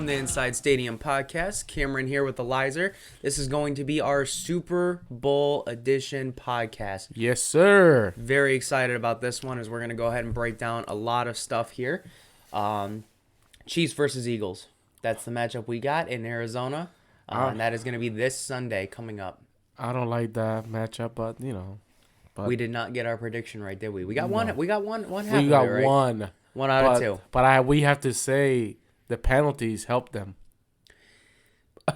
from the Inside Stadium podcast. Cameron here with Elizer. This is going to be our Super Bowl edition podcast. Yes, sir. Very excited about this one as we're going to go ahead and break down a lot of stuff here. Chiefs versus Eagles. That's the matchup we got in Arizona. And that is going to be this Sunday coming up. I don't like that matchup, but we did not get our prediction right, did we? We got one. We got one. One half. We got of it, right? one. One out of two. But we have to say the penalties helped them.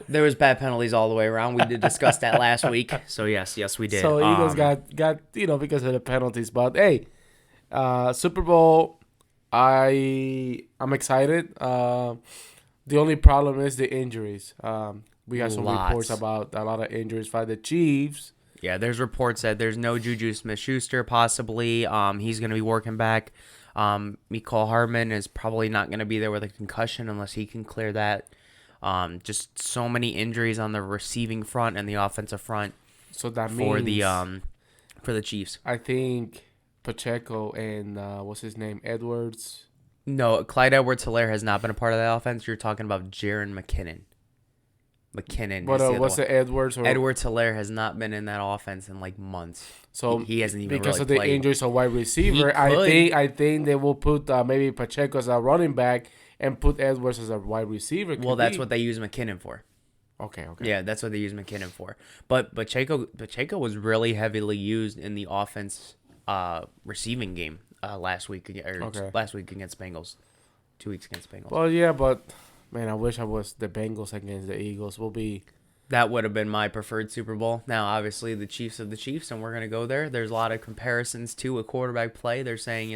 There was bad penalties all the way around. We did discuss that last week. So yes, we did. So Eagles got because of the penalties. But hey, Super Bowl, I'm excited. The only problem is the injuries. We got some reports about a lot of injuries by the Chiefs. Yeah, there's reports that there's no Juju Smith-Schuster possibly. He's going to be working back. Mecole Hardman is probably not going to be there with a concussion unless he can clear that. Just so many injuries on the receiving front and the offensive front. So that for means the Chiefs. I think Pacheco and what's his name, Edwards. No, Clyde Edwards-Helaire has not been a part of that offense. You're talking about Jaren McKinnon. But what's the Edwards? Edwards-Helaire has not been in that offense in like months. So he hasn't even because really of the played. injuries of wide receiver. I think they will put maybe Pacheco as a running back and put Edwards as a wide receiver. Well, that's what they use McKinnon for. Okay. Yeah, that's what they use McKinnon for. But Pacheco was really heavily used in the offense receiving game last week against Bengals. 2 weeks against Bengals. Well, yeah, but man, I wish I was the Bengals against the Eagles. That would have been my preferred Super Bowl. Now, obviously, the Chiefs of the Chiefs, and we're going to go there. There's a lot of comparisons to a quarterback play. They're saying,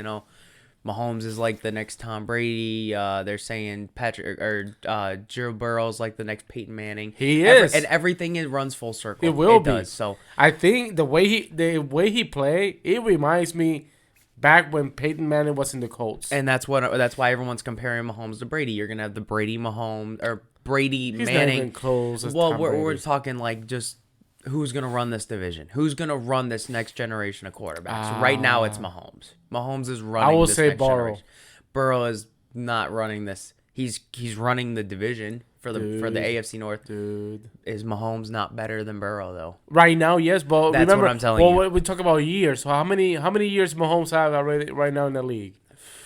Mahomes is like the next Tom Brady. They're saying Joe Burrow's like the next Peyton Manning. He is, and everything runs full circle. It will be. Does, so I think the way he play, it reminds me back when Peyton Manning was in the Colts. And that's why everyone's comparing Mahomes to Brady. You're gonna have the Brady Mahomes or Brady He's Manning. Not even close. Well, we're talking like just who's gonna run this division? Who's gonna run this next generation of quarterbacks? Right now, it's Mahomes. Mahomes is running. I will this say next Burrow. Generation. Burrow is not running this. He's running the division for the AFC North. Dude, is Mahomes not better than Burrow though? Right now, yes, but that's remember, what I'm telling you. We talk about years. So how many years Mahomes have already right now in the league?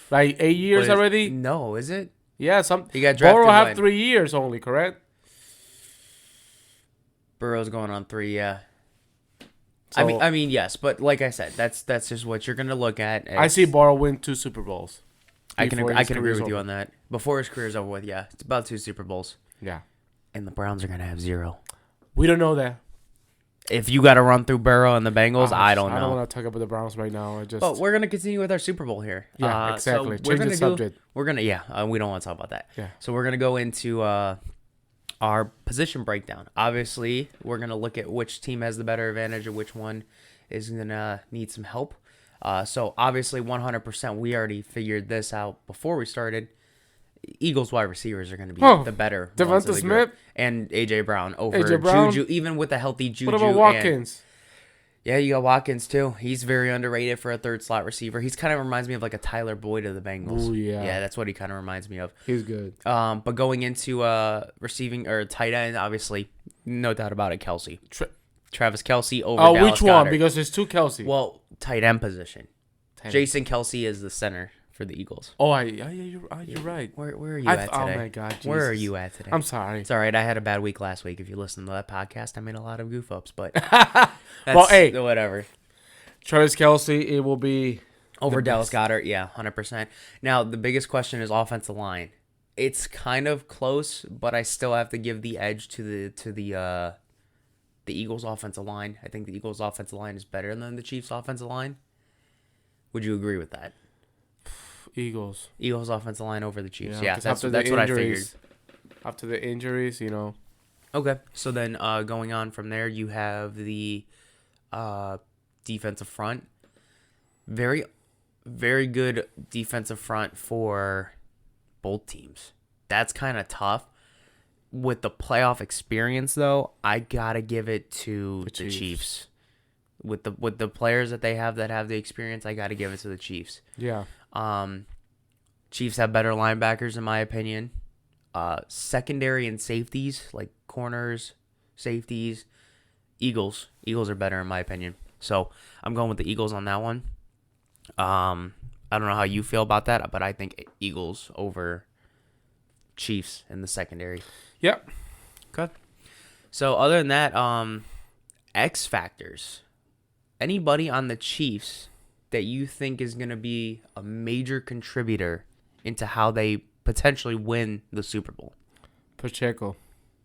Like 8 years already? No, is it? Yeah, he got drafted. Burrow have 3 years only, correct? Burrow's going on 3, yeah. So, I mean, yes, but like I said, that's just what you're gonna look at. I see Burrow win 2 Super Bowls. I can agree with you on that. Before his career's over with, yeah, it's about 2 Super Bowls. Yeah, and the Browns are gonna have 0. We don't know that. If you got to run through Burrow and the Bengals, I don't know. I don't want to talk about the Browns right now. But we're gonna continue with our Super Bowl here. Yeah, exactly. Change the subject. We don't want to talk about that. Yeah. So we're gonna go into our position breakdown. Obviously, we're gonna look at which team has the better advantage and which one is gonna need some help. So obviously, 100%. We already figured this out before we started. Eagles wide receivers are going to be the better. Devonta Smith and A.J. Brown over Brown. Juju, even with a healthy Juju. What about Watkins? Yeah, you got Watkins too. He's very underrated for a third slot receiver. He's kind of reminds me of like a Tyler Boyd of the Bengals. Oh yeah. Yeah, that's what he kind of reminds me of. He's good. But going into receiving or tight end, obviously, no doubt about it, Kelce. Travis Kelce over Dallas which one? Goedert. Because there's 2 Kelce. Well, tight end position. Jason Kelce is the center for the Eagles. Oh, you're right. Where are you at today? Oh my God, Jesus. Where are you at today? I'm sorry. It's all right. I had a bad week last week. If you listen to that podcast, I made a lot of goof ups, but well, hey, whatever. Travis Kelce, it will be over Dallas Goedert. Yeah, 100%. Now the biggest question is offensive line. It's kind of close, but I still have to give the edge to the Eagles offensive line. I think the Eagles offensive line is better than the Chiefs offensive line. Would you agree with that? Eagles offensive line over the Chiefs. Yeah, that's what I figured. After the injuries, Okay, so then going on from there, you have the defensive front. Very, very good defensive front for both teams. That's kind of tough. With the playoff experience, though, I gotta give it to the Chiefs. With the players that they have the experience, I gotta give it to the Chiefs. Yeah. Chiefs have better linebackers in my opinion. Secondary and safeties, like corners, safeties, Eagles. Eagles are better in my opinion. So I'm going with the Eagles on that one. I don't know how you feel about that, but I think Eagles over Chiefs in the secondary. Yep. Okay. So other than that, X factors. Anybody on the Chiefs that you think is going to be a major contributor into how they potentially win the Super Bowl? Pacheco.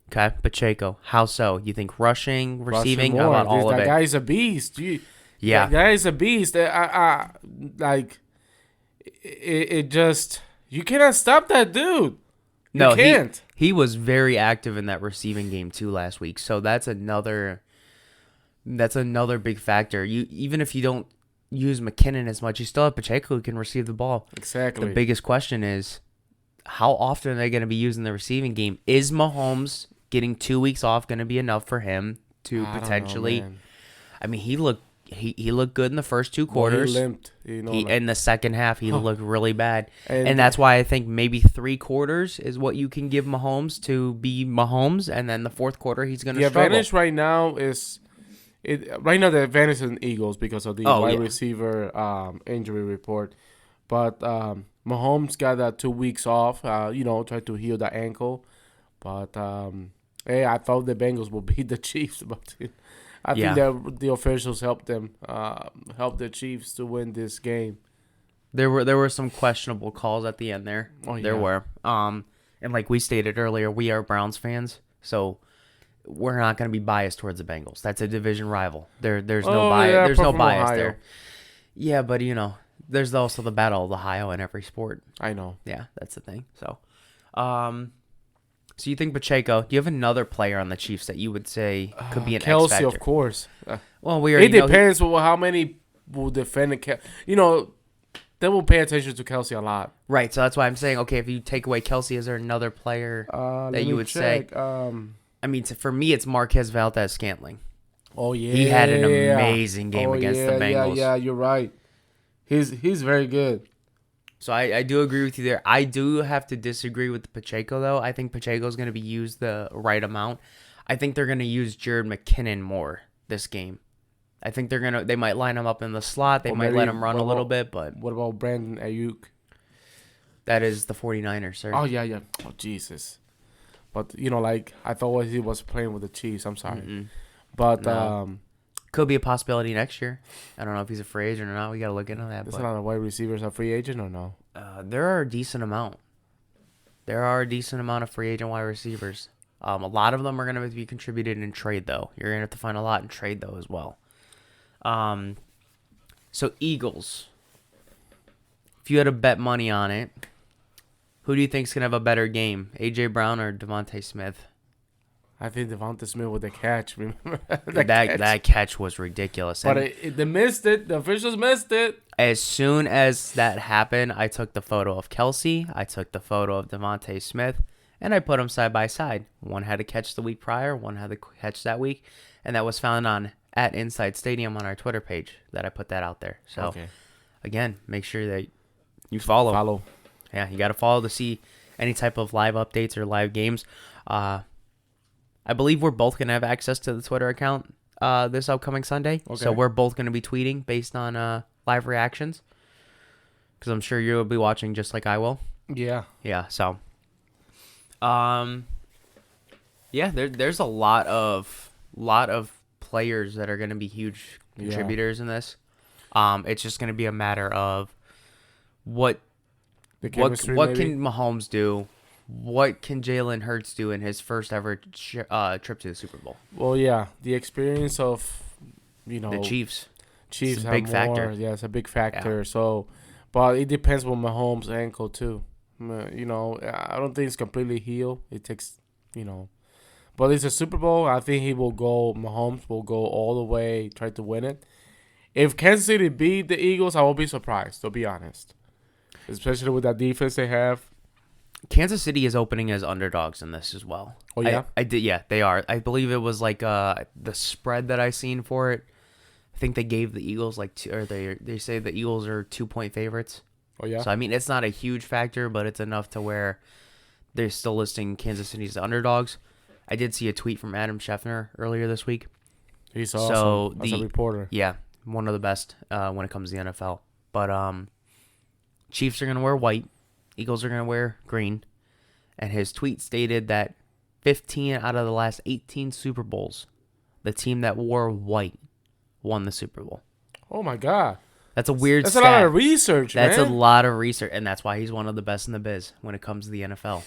Okay, Pacheco. How so? You think rushing, receiving? Rushing How more. about all of That it? guy is a beast. Yeah. That guy is a beast. It just, you cannot stop that dude. You can't. He was very active in that receiving game too last week. So that's another big factor. You even if you don't use McKinnon as much, you still have Pacheco who can receive the ball. Exactly. The biggest question is how often are they going to be using the receiving game? Is Mahomes getting 2 weeks off going to be enough for him to potentially? I mean, he looked good in the first 2 quarters. Well, he limped. In the second half, he looked really bad. And that's why I think maybe 3 quarters is what you can give Mahomes to be Mahomes. And then the fourth quarter, he's going to struggle. The advantage right now is... Right now, the advantage is in Eagles because of the wide receiver injury report. But Mahomes got that 2 weeks off, tried to heal the ankle. But, I thought the Bengals would beat the Chiefs. But I think that the officials helped the Chiefs to win this game. There were some questionable calls at the end there. Oh, yeah. There were. And like we stated earlier, we are Browns fans. So... we're not going to be biased towards the Bengals. That's a division rival. There's no bias. There's no bias there. Yeah, but there's also the Battle of Ohio in every sport. I know. Yeah, that's the thing. So, so you think Pacheco? Do you have another player on the Chiefs that you would say could be an Kelce, X factor? of course. Well, we already it depends on how many will defend they will pay attention to Kelce a lot. Right. So that's why I'm saying, okay, if you take away Kelce, is there another player that you would say? I mean, for me, it's Marquez Valdez-Scantling. Oh, yeah. He had an amazing game against the Bengals. Yeah, you're right. He's very good. So I do agree with you there. I do have to disagree with Pacheco, though. I think Pacheco's going to be used the right amount. I think they're going to use Jared McKinnon more this game. I think they might line him up in the slot. They might let him run a little bit, but... What about Brandon Ayuk? That is the 49ers, sir. Oh, yeah. Oh, Jesus. But, I thought he was playing with the Chiefs. I'm sorry. Mm-mm. But, no. Could be a possibility next year. I don't know if he's a free agent or not. We got to look into that. There's a lot of wide receivers a free agent or no? There are a decent amount. There are a decent amount of free agent wide receivers. A lot of them are going to be contributed in trade, though. You're going to have to find a lot in trade, though, as well. So, Eagles. If you had to bet money on it, who do you think is going to have a better game, A.J. Brown or Devontae Smith? I think Devontae Smith with the catch. Remember that catch was ridiculous. But they missed it. The officials missed it. As soon as that happened, I took the photo of Kelce. I took the photo of Devontae Smith, and I put them side by side. One had a catch the week prior. One had a catch that week, and that was found on at Inside Stadium on our Twitter page. That I put that out there. So, Again, make sure that you follow. Yeah, you got to follow to see any type of live updates or live games. I believe we're both going to have access to the Twitter account this upcoming Sunday. Okay. So we're both going to be tweeting based on live reactions. Because I'm sure you'll be watching just like I will. Yeah. Yeah, so. There's a lot of players that are going to be huge contributors in this. It's just going to be a matter of what can Mahomes do? What can Jalen Hurts do in his first ever trip to the Super Bowl? Well, yeah, the experience of the Chiefs. Chiefs is a big factor. Yeah, it's a big factor. Yeah. So, but it depends on Mahomes' ankle too. I don't think it's completely healed. It takes, but it's a Super Bowl. I think Mahomes will go all the way, try to win it. If Kansas City beat the Eagles, I won't be surprised, to be honest. Especially with that defense they have. Kansas City is opening as underdogs in this as well. Oh, yeah? I did. Yeah, they are. I believe it was like the spread that I seen for it. I think they gave the Eagles they say the Eagles are 2-point favorites. Oh, yeah? So, I mean, it's not a huge factor, but it's enough to where they're still listing Kansas City as underdogs. I did see a tweet from Adam Schefter earlier this week. He's So awesome as a reporter. Yeah, one of the best when it comes to the NFL. But Chiefs are going to wear white. Eagles are going to wear green. And his tweet stated that 15 out of the last 18 Super Bowls, the team that wore white won the Super Bowl. Oh, my God. That's a weird That's stat. a lot of research, That's man. a lot of research, and that's why he's one of the best in the biz when it comes to the NFL.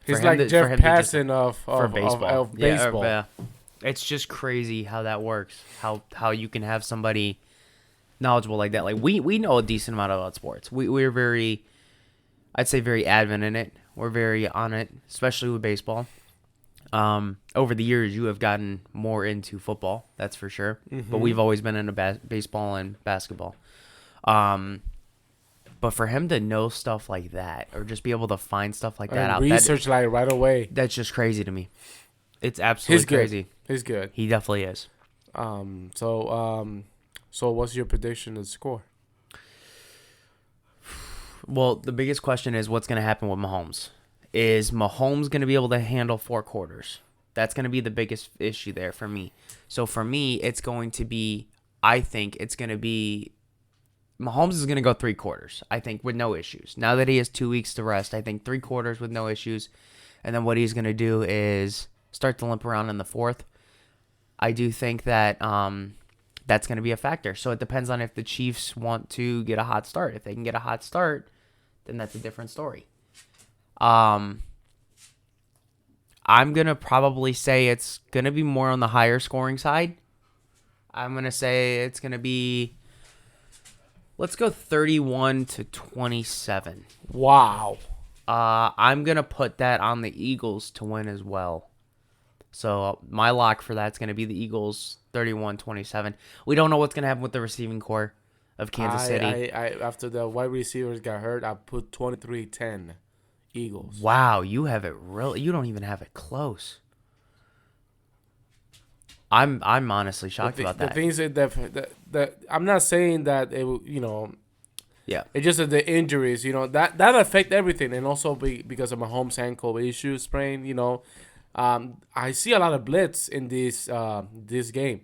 He's For him like to- for Jeff him to just- Passan of baseball. of baseball. Yeah. It's just crazy how that works. How you can have somebody knowledgeable like that. Like we know a decent amount about sports. We're very, I'd say, very adamant in it. We're very on it, especially with baseball. Over the years, you have gotten more into football, that's for sure. But we've always been into baseball and basketball. But for him to know stuff like that, or just be able to find stuff like that And out, research like right away. that's just crazy to me. It's absolutely He's good. crazy. He's good. He definitely is. So what's your prediction of the score? Well, the biggest question is what's going to happen with Mahomes. Is Mahomes going to be able to handle 4 quarters? That's going to be the biggest issue there for me. So for me, it's going to be, I think it's going to be, Mahomes is going to go 3 quarters, I think, with no issues. Now that he has 2 weeks to rest, I think 3 quarters with no issues. And then what he's going to do is start to limp around in the 4th. I do think that that's going to be a factor. So it depends on if the Chiefs want to get a hot start. If they can get a hot start, then that's a different story. I'm going to probably say it's going to be more on the higher scoring side. I'm going to say it's going to be, let's go 31-27. Wow. I'm going to put that on the Eagles to win as well. So my lock for that's going to be the Eagles 31-27. We don't know what's going to happen with the receiving core of Kansas City. I after the wide receivers got hurt, I put 23-10 Eagles. Wow, you have it real. You don't even have it close. I'm honestly shocked about that. The things that I'm not saying that it will, Yeah. it's just that the injuries, that affect everything, and also because of Mahomes' ankle issue sprain, I see a lot of blitz in this game.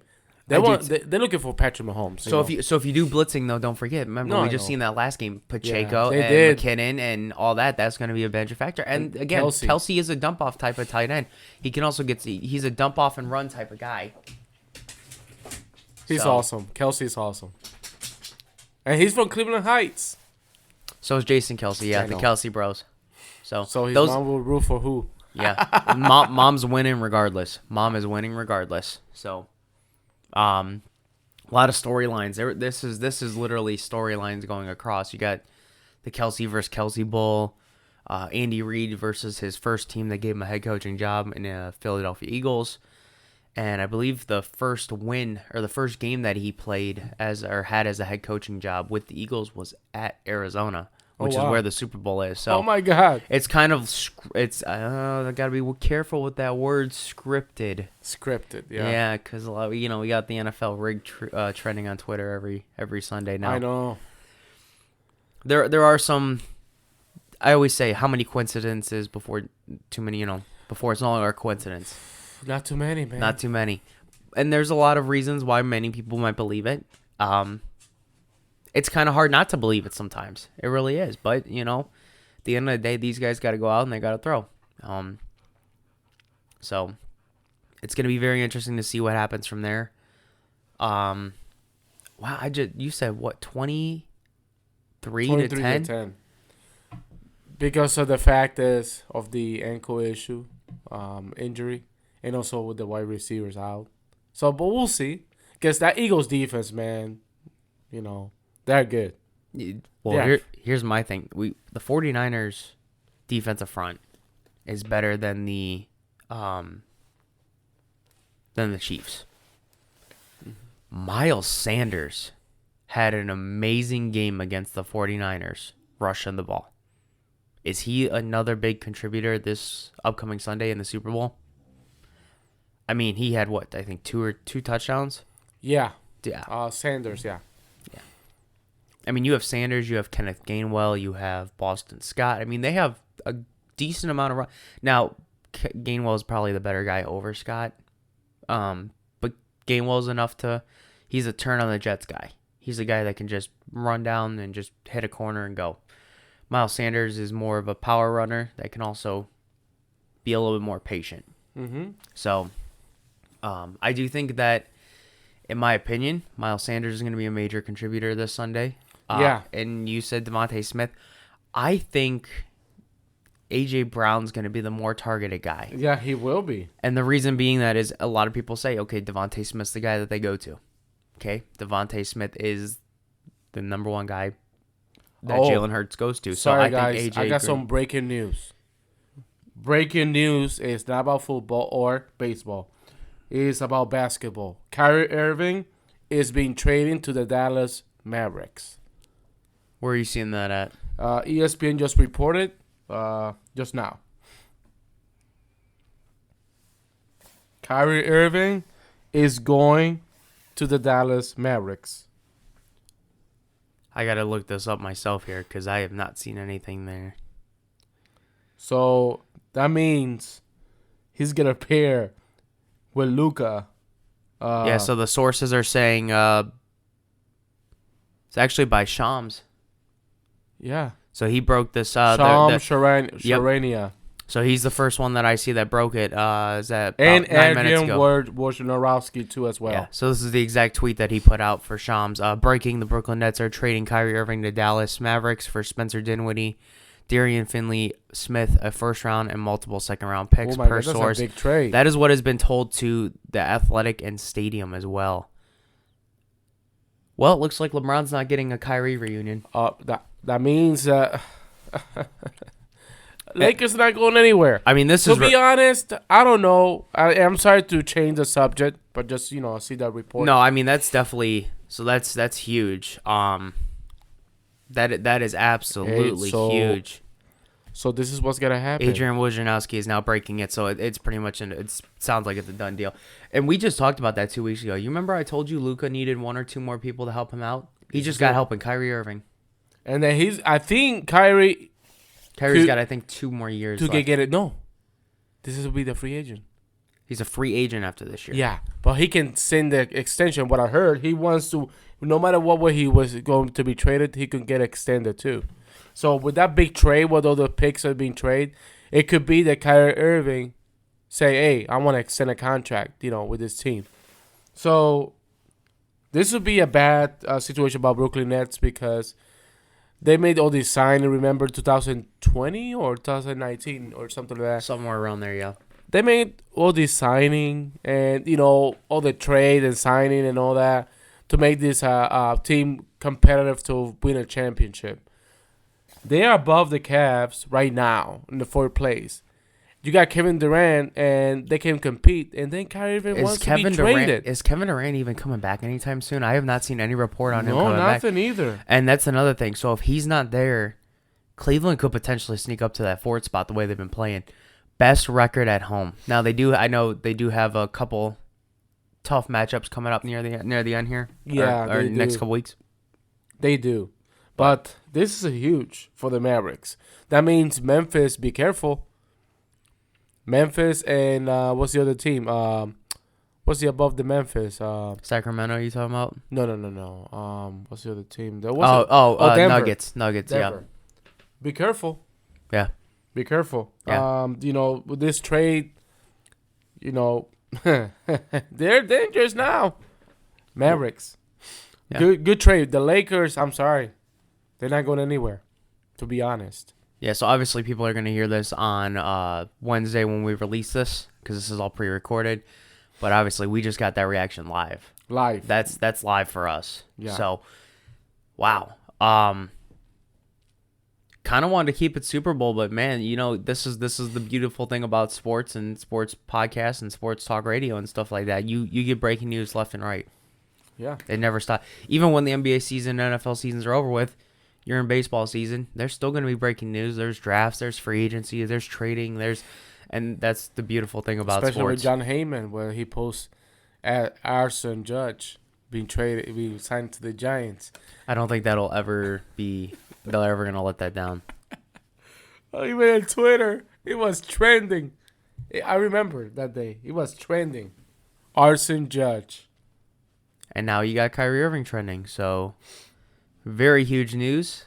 They're looking for Patrick Mahomes. So if you do blitzing though, don't forget. Remember, we just seen that last game. Pacheco they and did. McKinnon and all that. That's going to be a major factor. And again, Kelsey is a dump off type of tight end. He can also he's a dump off and run type of guy. He's awesome. Kelsey's awesome, and he's from Cleveland Heights. So is Jason Kelsey. Yeah, the Kelsey bros. So his mom will root for who? Yeah, mom's winning regardless. Mom is winning regardless. So. A lot of storylines. This is literally storylines going across. You got the Kelsey versus Kelsey Bowl, Andy Reid versus his first team that gave him a head coaching job in the Philadelphia Eagles, and I believe the first win or the first game that he played had as a head coaching job with the Eagles was at Arizona, which is where the Super Bowl is. So, oh my God, it's kind of I gotta be careful with that word, scripted. Scripted, yeah. Yeah, because we got the NFL rig trending on Twitter every Sunday now. I know. There are some. I always say how many coincidences before too many. Before it's no longer a coincidence. Not too many, man. Not too many, and there's a lot of reasons why many people might believe it. It's kind of hard not to believe it sometimes. It really is. But, at the end of the day, these guys got to go out and they got to throw. So, it's going to be very interesting to see what happens from there. Wow, you said, what, 23 to 10? Because of the fact of the ankle issue, injury, and also with the wide receivers out. So, but we'll see. Because that Eagles defense, man, they're good. Well, here's my thing. The 49ers defensive front is better than the Chiefs. Miles Sanders had an amazing game against the 49ers rushing the ball. Is he another big contributor this upcoming Sunday in the Super Bowl? I mean, he had what? I think two touchdowns? Yeah. Yeah. Sanders, yeah. I mean, you have Sanders, you have Kenneth Gainwell, you have Boston Scott. I mean, they have decent amount of run. Now, Gainwell is probably the better guy over Scott. But Gainwell's enough to. He's a turn on the Jets guy. He's a guy that can just run down and just hit a corner and go. Miles Sanders is more of a power runner that can also be a little bit more patient. Mm-hmm. So, I do think that, in my opinion, Miles Sanders is going to be a major contributor this Sunday. Yeah. And you said Devontae Smith. I think A.J. Brown's going to be the more targeted guy. Yeah, he will be. And the reason being that is a lot of people say, okay, Devontae Smith's the guy that they go to. Okay, Devontae Smith is the number one guy that Jalen Hurts goes to. Sorry, so I guys. think AJ I got some breaking news. Breaking news is not about football or baseball. It is about basketball. Kyrie Irving is being traded to the Dallas Mavericks. Where are you seeing that at? ESPN just reported just now. Kyrie Irving is going to the Dallas Mavericks. I got to look this up myself here because I have not seen anything there. So that means he's going to pair with Luka. Yeah, so the sources are saying it's actually by Shams. Yeah. So he broke this. Sharania. So he's the first one that I see that broke it. Is that And 9 minutes Adrian ago? Wojnarowski too as well. Yeah. So this is the exact tweet that he put out for Shams. Breaking: the Brooklyn Nets are trading Kyrie Irving to Dallas Mavericks for Spencer Dinwiddie, Darian Finley Smith, a first round and multiple second round picks Oh my per God, that's source. a big trade. That is what has been told to the Athletic and Stadium as well. Well, it looks like LeBron's not getting a Kyrie reunion. That means Lakers not going anywhere. I mean, To be honest, I don't know. I'm sorry to change the subject, but just see that report. No, I mean that's definitely that's huge. That is absolutely huge. So this is what's gonna happen. Adrian Wojnarowski is now breaking it, so it's pretty much it sounds like it's a done deal. And we just talked about that 2 weeks ago. You remember I told you Luka needed one or two more people to help him out? He just got help in Kyrie Irving. And then I think Kyrie's got I think 2 more years to left. get it. No, this will be the free agent. He's a free agent after this year. Yeah, but he can send the extension. What I heard, he wants to, no matter what way he was going to be traded, he can get extended too. So with that big trade, with all the picks are being traded, it could be that Kyrie Irving say, "Hey, I want to extend a contract, with this team." So this would be a bad situation about Brooklyn Nets because they made all these signings. Remember 2020 or 2019 or something like that. Somewhere around there, yeah. They made all this signing and all the trade and signing and all that to make this team competitive to win a championship. They are above the Cavs right now in the 4th place. You got Kevin Durant and they can compete, and then Kyrie Irving wants to be traded. Is Kevin Durant even coming back anytime soon? I have not seen any report on him coming back. No, nothing either. And that's another thing. So if he's not there, Cleveland could potentially sneak up to that 4th spot the way they've been playing. Best record at home. Now I know they do have a couple tough matchups coming up near the end here. Yeah, or next couple weeks. They do. But this is huge for the Mavericks. That means Memphis, be careful. Memphis and what's the other team? What's the above the Memphis? Sacramento, you talking about? No. What's the other team? Denver. Nuggets, Denver. yeah. Be careful. Yeah. Be careful. Yeah. With this trade, they're dangerous now. Mavericks. Yeah. Good trade. The Lakers, I'm sorry. They're not going anywhere, to be honest. Yeah, so obviously people are going to hear this on Wednesday when we release this because this is all pre-recorded. But obviously we just got that reaction live. Live. That's live for us. Yeah. So, wow. Kind of wanted to keep it Super Bowl, but man, this is the beautiful thing about sports and sports podcasts and sports talk radio and stuff like that. You get breaking news left and right. Yeah. It never stops. Even when the NBA season and NFL seasons are over with, you're in baseball season, there's still going to be breaking news. There's drafts, there's free agency, there's trading, and that's the beautiful thing about Especially sports. with John Heyman, where he posts Aaron Judge being signed to the Giants. I don't think they're ever going to let that down. Oh, even on Twitter, It was trending. I remember that day. It was trending. Arson Judge. And now you got Kyrie Irving trending. So, very huge news.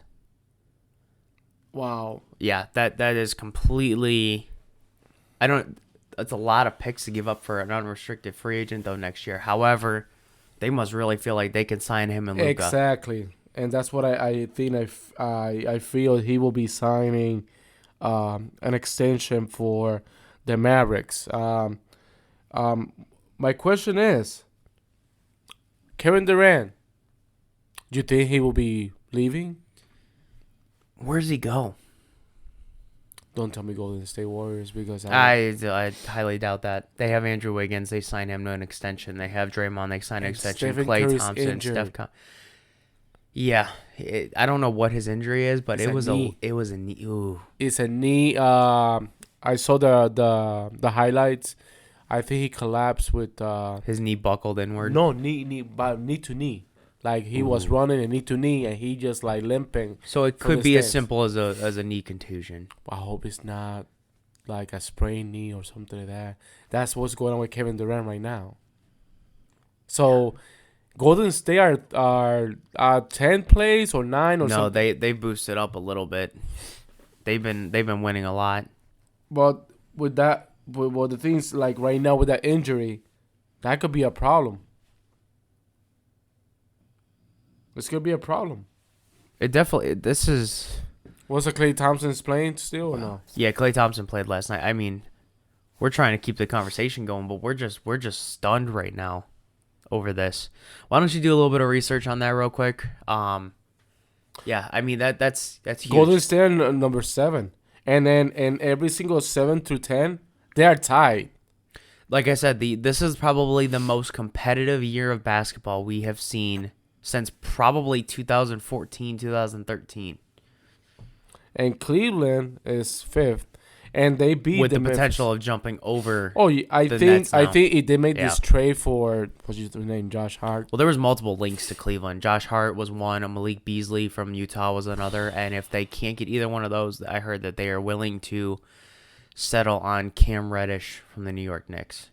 Wow. Yeah, that is completely. I don't. That's a lot of picks to give up for an unrestricted free agent though next year. However, they must really feel like they can sign him and Luka. Exactly. And that's what I think I feel he will be signing an extension for the Mavericks. My question is, Kevin Durant, do you think he will be leaving? Where does he go? Don't tell me Golden State Warriors because I highly doubt that. They have Andrew Wiggins. They signed him to an extension. They have Draymond. They signed an And extension. Stephen Klay Curry's Thompson. injured. Yeah, I don't know what his injury is, but It's a knee. it was a knee. Ooh. It's a knee. I saw the highlights. I think he collapsed with His knee buckled inward. no knee but knee to knee. Like he was Ooh. running and knee to knee, and he just like limping. So it from could the be as stance. simple as a knee contusion. I hope it's not like a sprained knee or something like that. That's what's going on with Kevin Durant right now. So, Golden State are 10th place or 9 or No, something. they boosted up a little bit. They've been winning a lot. But with that, with the things like right now with that injury, that could be a problem. This could be a problem. It definitely. This is. Was it Klay Thompson's playing still or no? Yeah, Klay Thompson played last night. I mean, we're trying to keep the conversation going, but we're just stunned right now over this. Why don't you do a little bit of research on that real quick? Yeah, I mean that's huge. Golden State number 7, and then in every single 7 through 10, they are tied. Like I said, this is probably the most competitive year of basketball we have seen since probably 2014, 2013. And Cleveland is 5th, and they beat With the Memphis. potential of jumping over. Oh, I the think Nets now. they made Yeah. this trade for what's his name, Josh Hart. Well, there was multiple links to Cleveland. Josh Hart was one. Malik Beasley from Utah was another. And if they can't get either one of those, I heard that they are willing to settle on Cam Reddish from the New York Knicks.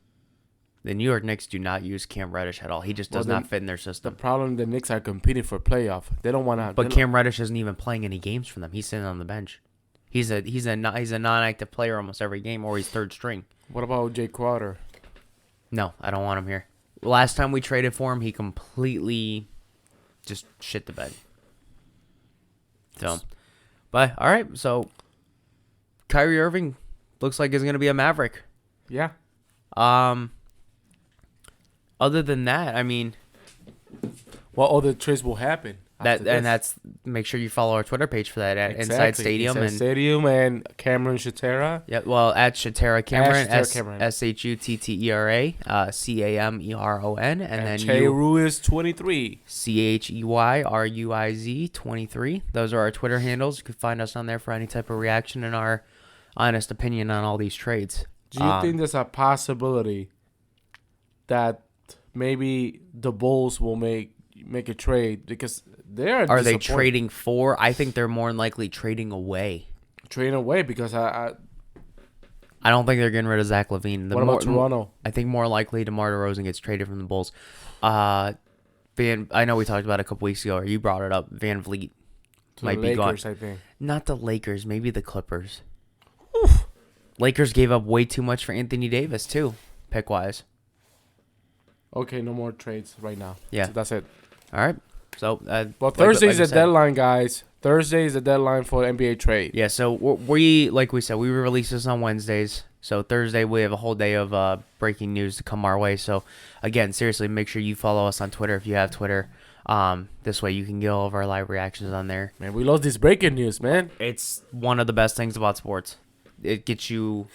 The New York Knicks do not use Cam Reddish at all. He just does Well, not fit in their The system. problem, the Knicks are competing for playoff. They don't want to. But Cam Reddish isn't even playing any games for them. He's sitting on the bench. He's a non-active player almost every game, or he's third string. What about Jay Crowder? No, I don't want him here. Last time we traded for him, he completely just shit the bed. So, but all right. So, Kyrie Irving looks like he's gonna be a Maverick. Yeah. Other than that, I mean, What other trades will happen? after this? that's make sure you follow our Twitter page for that at Inside Exactly. Stadium Inside and Stadium and Cameron Shatera. yeah, well at Shatera Cameron Shatera Cameron. SHUTTERA CAMERON and then Che you Ruiz 23. CHEYRUIZ 23. Those are our Twitter handles. You can find us on there for any type of reaction and our honest opinion on all these trades. Do you think there's a possibility that maybe the Bulls will make a trade because they're Are they disappointed. trading for? I think they're more than likely trading away. trading away because I don't think they're getting rid of Zach LaVine. what about Toronto? I think more likely DeMar DeRozan gets traded from the Bulls. I know we talked about it a couple weeks ago, or you brought it up. Van Vliet To might the be gone. Lakers, I think. Not the Lakers, maybe the Clippers. Lakers gave up way too much for Anthony Davis too, pick wise. Okay, no more trades right now. Yeah. So that's it. All right. So Well, like Thursday's we the said. deadline, guys. Thursday is the deadline for NBA trade. Yeah. So we like we said we release this on Wednesdays. So Thursday we have a whole day of breaking news to come our way. So again, seriously, make sure you follow us on Twitter if you have Twitter. This way you can get all of our live reactions on there. Man, we love this breaking news, man. It's one of the best things about sports. It gets you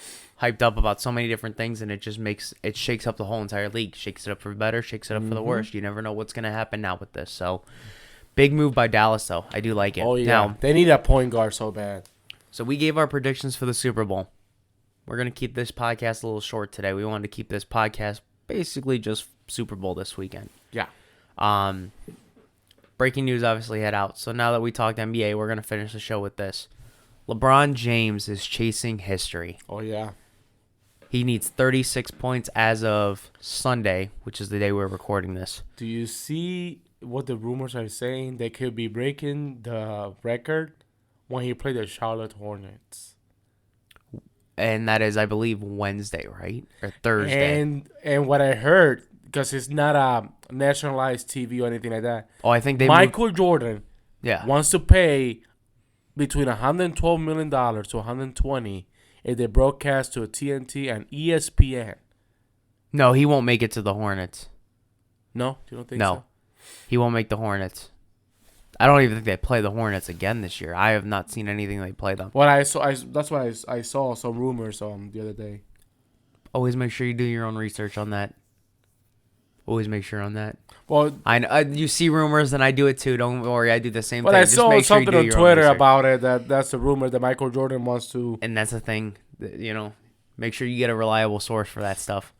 hyped up about so many different things, and it shakes up the whole entire league. Shakes it up for the better, shakes it up for the worse. You never know what's going to happen now with this. So, big move by Dallas, though. I do like it. Oh, yeah. Now, They need a point guard so bad. so we gave our predictions for the Super Bowl. We're going to keep this podcast a little short today. We wanted to keep this podcast basically just Super Bowl this weekend. Yeah. Breaking news obviously head out. So now that we talked NBA, we're going to finish the show with this. LeBron James is chasing history. Oh yeah. He needs 36 points as of Sunday, which is the day we're recording this. Do you see what the rumors are saying? They could be breaking the record when he played the Charlotte Hornets. And that is, I believe, Wednesday, right? Or Thursday. And what I heard, because it's not a nationalized TV or anything like that. Oh, I think they Michael Jordan Yeah. wants to pay between $112 million to $120 if they broadcast to TNT and ESPN. No, he won't make it to the Hornets. No, you don't think No. so? He won't make the Hornets. I don't even think they play the Hornets again this year. I have not seen anything they play them. What I saw, that's why I saw some rumors the other day. Always make sure you do your own research on that. Always make sure on that. Well, I know, you see rumors and I do it too. Don't worry, I do the same but thing. I Just saw make sure you something do on your own Twitter research. about it that's a rumor that Michael Jordan wants to. And that's the thing, make sure you get a reliable source for that stuff.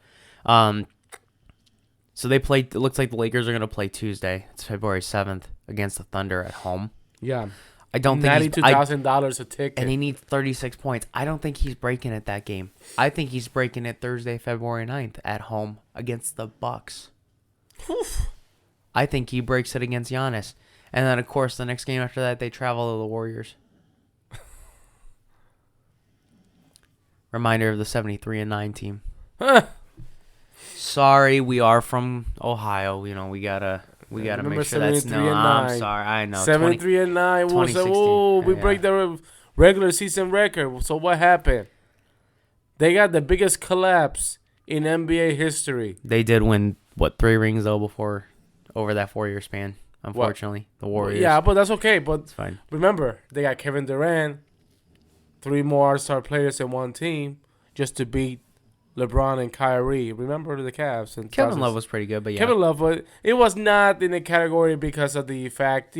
So they played. It looks like the Lakers are going to play Tuesday. It's February 7th against the Thunder at home. Yeah, I don't think $92,000 a ticket, and he needs 36 points. I don't think he's breaking it that game. I think he's breaking it Thursday, February 9th at home against the Bucks. I think he breaks it against Giannis. And then, of course, the next game after that, they travel to the Warriors. Reminder of the 73-9 team. Sorry, we are from Ohio. We gotta make sure that's no. I'm sorry, I know. 73-9. 2016. We break the regular season record. So what happened? They got the biggest collapse in NBA history. They did win 3 rings though before over that 4-year span. Unfortunately, the Warriors. Yeah, but that's okay. But it's fine. Remember, they got Kevin Durant, 3 more All-Star players in one team just to beat LeBron and Kyrie. Remember the Cavs? And Kevin Love was pretty good, but yeah. Kevin Love, but it was not in the category because of the fact,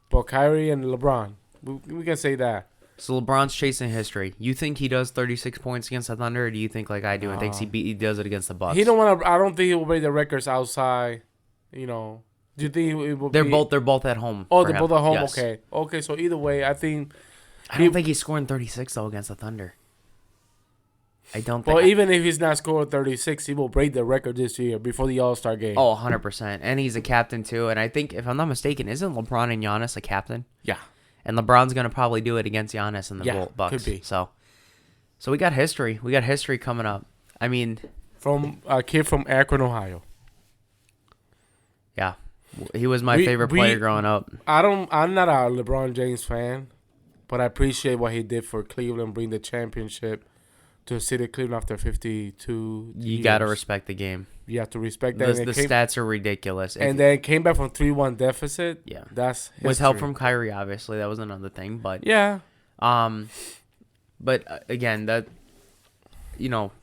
but Kyrie and LeBron. We can say that. So LeBron's chasing history. You think he does 36 points against the Thunder, or do you think like I do and thinks he does it against the Bucks? He don't want to. I don't think he will break the records outside. Do you think it will? They're both at home. Oh, they're both at home. Yes. Okay. So either way, I think. I don't think he's scoring 36 though against the Thunder. I don't think. Well, even if he's not scoring 36, he will break the record this year before the All-Star game. Oh, 100%. And he's a captain too. And I think, if I'm not mistaken, isn't LeBron and Giannis a captain? Yeah. And LeBron's going to probably do it against Giannis and the Bucks. Could be. So we got history. We got history coming up. I mean, from a kid from Akron, Ohio. Yeah. He was my favorite player growing up. I'm not a LeBron James fan, but I appreciate what he did for Cleveland, bring the championship to the city of Cleveland after 52 years. You got to respect the game. You have to respect that. The stats are ridiculous. And then came back from 3-1 deficit. Yeah. That's history. With help from Kyrie, obviously. That was another thing. But yeah. But again, that,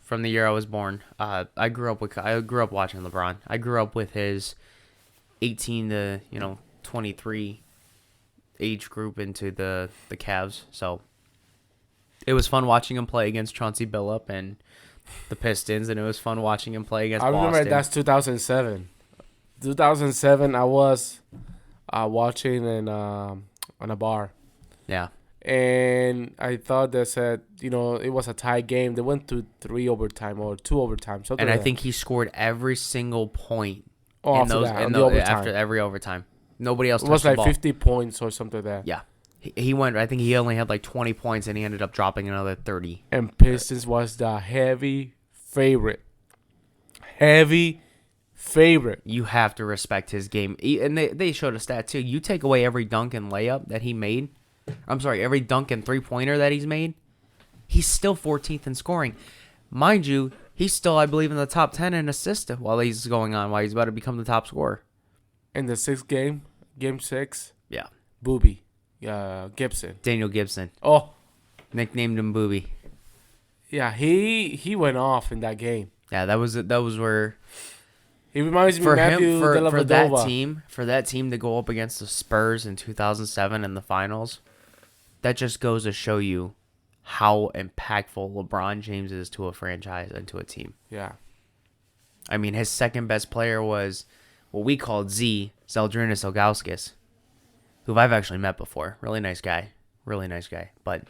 from the year I was born, I grew up watching LeBron. I grew up with his 18 to 23 age group into the Cavs. So it was fun watching him play against Chauncey Billups and the Pistons, and it was fun watching him play against Boston. I remember that's 2007. 2007, I was watching on a bar. Yeah. And I thought they said, it was a tie game. They went to 3 overtime or 2 overtime. And I think he scored every single point after every overtime. Nobody else touched it was the like ball. 50 points or something like that. Yeah. He went, I think he only had like 20 points, and he ended up dropping another 30. And Pistons was the heavy favorite. Heavy favorite. You have to respect his game. And they showed a stat, too. You take away every dunk and layup that he made. I'm sorry, every dunk and three-pointer that he's made. He's still 14th in scoring. Mind you, he's still, I believe, in the top 10 in assists while he's about to become the top scorer. In the 6th game, game 6. Yeah. Booby. Gibson. Daniel Gibson. Oh. Nicknamed him Booby. Yeah, he went off in that game. Yeah, that was where he reminds me of Matthew Dellavedova. For that team to go up against the Spurs in 2007 in the finals, that just goes to show you how impactful LeBron James is to a franchise and to a team. Yeah. I mean, his second best player was what we called Zydrunas Ilgauskas, who I've actually met before. Really nice guy. Really nice guy. But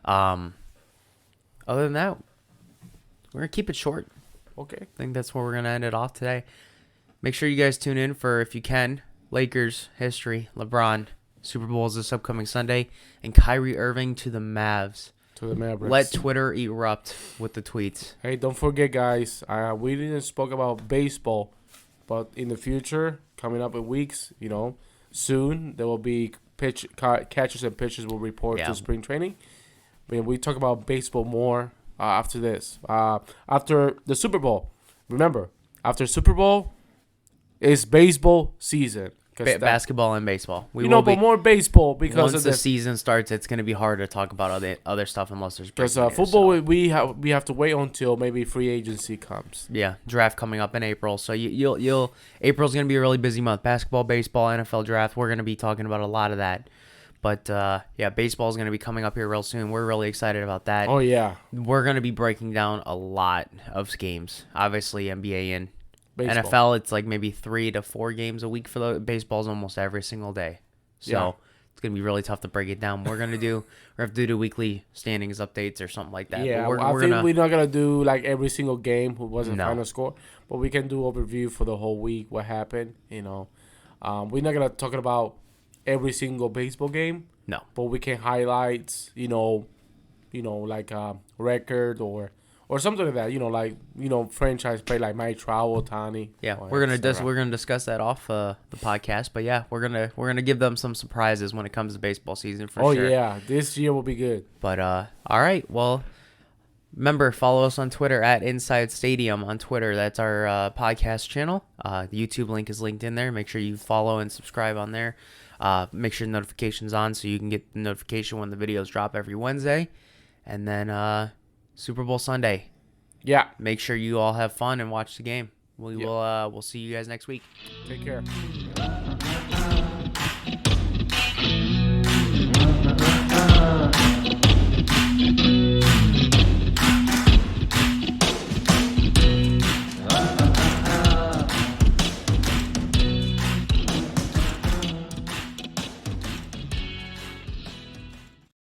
other than that, we're going to keep it short. Okay. I think that's where we're going to end it off today. Make sure you guys tune in for, if you can, Lakers history, LeBron, Super Bowl is this upcoming Sunday, and Kyrie Irving to the Mavs. To the Mavericks. Let Twitter erupt with the tweets. Hey, don't forget, guys. We didn't spoke about baseball, but in the future, coming up in weeks, soon there will be catchers and pitchers will report to spring training. We talk about baseball more after this. After the Super Bowl, remember, after Super Bowl is baseball season. Basketball and baseball. But more baseball because once the season starts, it's going to be hard to talk about other stuff unless there's because football. We have to wait until maybe free agency comes. Yeah, draft coming up in April, so you'll April's going to be a really busy month. Basketball, baseball, NFL draft. We're going to be talking about a lot of that. But baseball is going to be coming up here real soon. We're really excited about that. Oh yeah, we're going to be breaking down a lot of games. Obviously, NBA and baseball. NFL, it's like maybe 3 to 4 games a week for the baseball's almost every single day. So it's gonna be really tough to break it down. We're have to do weekly standings updates or something like that. Yeah, I think we're not gonna do like every single game who was the final score, but we can do overview for the whole week what happened. We're not gonna talk about every single baseball game. No, but we can highlight like record or something like that, franchise play like Mike Trout, Ohtani. Yeah, we're gonna discuss that off the podcast. But yeah, we're gonna give them some surprises when it comes to baseball season for sure. Oh yeah, this year will be good. But all right, well, remember, follow us on Twitter at Inside Stadium on Twitter. That's our podcast channel. The YouTube link is linked in there. Make sure you follow and subscribe on there. Make sure the notification's on so you can get the notification when the videos drop every Wednesday, and then Super Bowl Sunday. Yeah. Make sure you all have fun and watch the game. We'll see you guys next week. Take care.